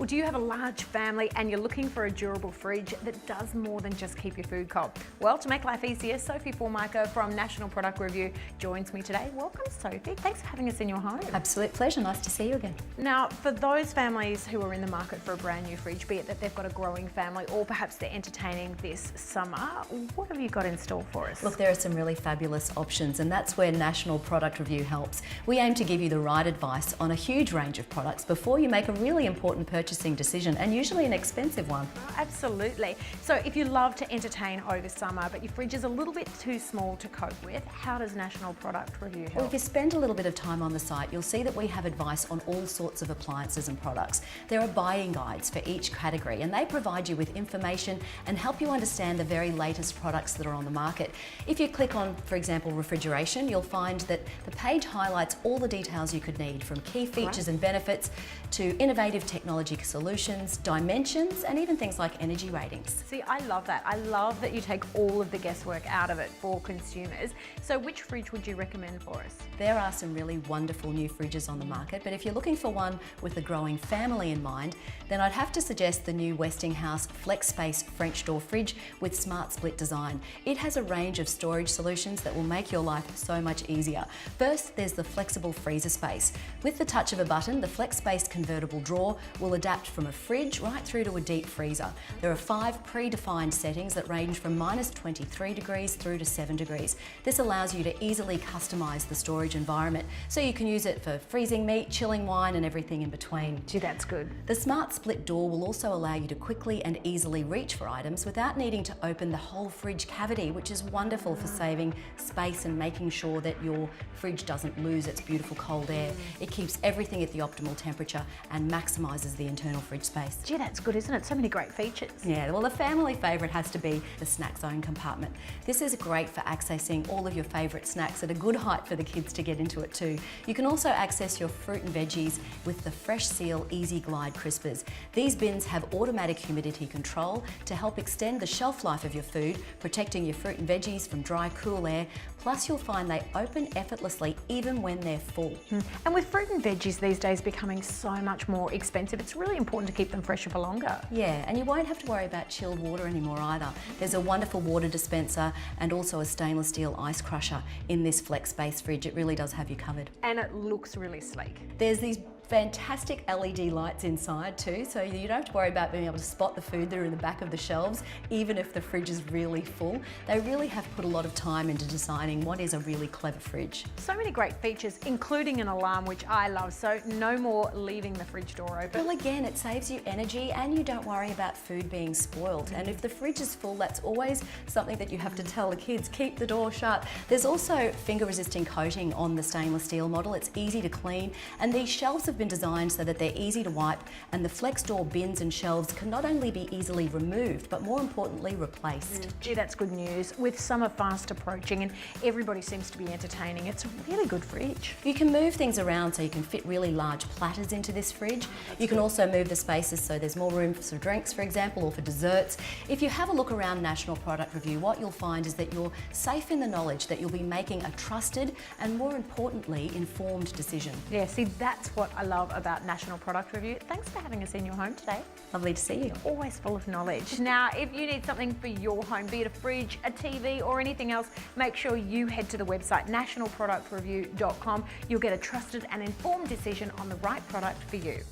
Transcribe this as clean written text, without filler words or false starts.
Well, do you have a large family and you're looking for a durable fridge that does more than just keep your food cold? Well, to make life easier, Sophie Formica from National Product Review joins me today. Welcome, Sophie. Thanks for having us in your home. Absolute pleasure. Nice to see you again. Now, for those families who are in the market for a brand new fridge, be it that they've got a growing family or perhaps they're entertaining this summer, what have you got in store for us? Look, there are some really fabulous options, and that's where National Product Review helps. We aim to give you the right advice on a huge range of products before you make a really important purchasing decision, and usually an expensive one. Oh, absolutely. So if you love to entertain over summer, but your fridge is a little bit too small to cope with, how does National Product Review help? Well, if you spend a little bit of time on the site, you'll see that we have advice on all sorts of appliances and products. There are buying guides for each category, and they provide you with information and help you understand the very latest products that are on the market. If you click on, for example, refrigeration, you'll find that the page highlights all the details you could need, from key features and benefits to innovative technology solutions, dimensions, and even things like energy ratings. See, I love that. I love that you take all of the guesswork out of it for consumers. So which fridge would you recommend for us? There are some really wonderful new fridges on the market, but if you're looking for one with a growing family in mind, then I'd have to suggest the new Westinghouse FlexSpace French door fridge with smart split design. It has a range of storage solutions that will make your life so much easier. First, there's the flexible freezer space. With the touch of a button, the FlexSpace convertible drawer will adapt from a fridge right through to a deep freezer. There are 5 predefined settings that range from -23 degrees through to 7 degrees. This allows you to easily customize the storage environment, so you can use it for freezing meat, chilling wine, and everything in between. Gee, that's good. The smart split door will also allow you to quickly and easily reach for items without needing to open the whole fridge cavity, which is wonderful for saving space and making sure that your fridge doesn't lose its beautiful cold air. It keeps everything at the optimal temperature and maximises the internal fridge space. Gee, that's good, isn't it? So many great features. Yeah, well, the family favourite has to be the snack zone compartment. This is great for accessing all of your favourite snacks at a good height for the kids to get into it too. You can also access your fruit and veggies with the Fresh Seal Easy Glide Crispers. These bins have automatic humidity control to help extend the shelf life of your food, protecting your fruit and veggies from dry, cool air. Plus, you'll find they open effortlessly even when they're full. And with fruit and veggies these days becoming so much more expensive, it's really important to keep them fresher for longer. Yeah, and you won't have to worry about chilled water anymore either. There's a wonderful water dispenser and also a stainless steel ice crusher in this FlexSpace fridge. It really does have you covered. And it looks really sleek. There's these fantastic LED lights inside too, so you don't have to worry about being able to spot the food that are in the back of the shelves, even if the fridge is really full. They really have put a lot of time into designing what is a really clever fridge. So many great features, including an alarm, which I love, so no more leaving the fridge door open. Well, again, it saves you energy and you don't worry about food being spoiled. And if the fridge is full, that's always something that you have to tell the kids, keep the door shut. There's also finger-resisting coating on the stainless steel model. It's easy to clean, and these shelves have been designed so that they're easy to wipe, and the flex door bins and shelves can not only be easily removed, but more importantly, replaced. Gee, that's good news. With summer fast approaching and everybody seems to be entertaining, it's a really good fridge. You can move things around so you can fit really large platters into this fridge. You can also move the spaces so there's more room for some drinks, for example, or for desserts. If you have a look around National Product Review, what you'll find is that you're safe in the knowledge that you'll be making a trusted and, more importantly, informed decision. Yeah, see, that's what I love about National Product Review. Thanks for having us in your home today. Lovely to see you. Always full of knowledge. Now, if you need something for your home, be it a fridge, a TV, or anything else, make sure you head to the website nationalproductreview.com. You'll get a trusted and informed decision on the right product for you.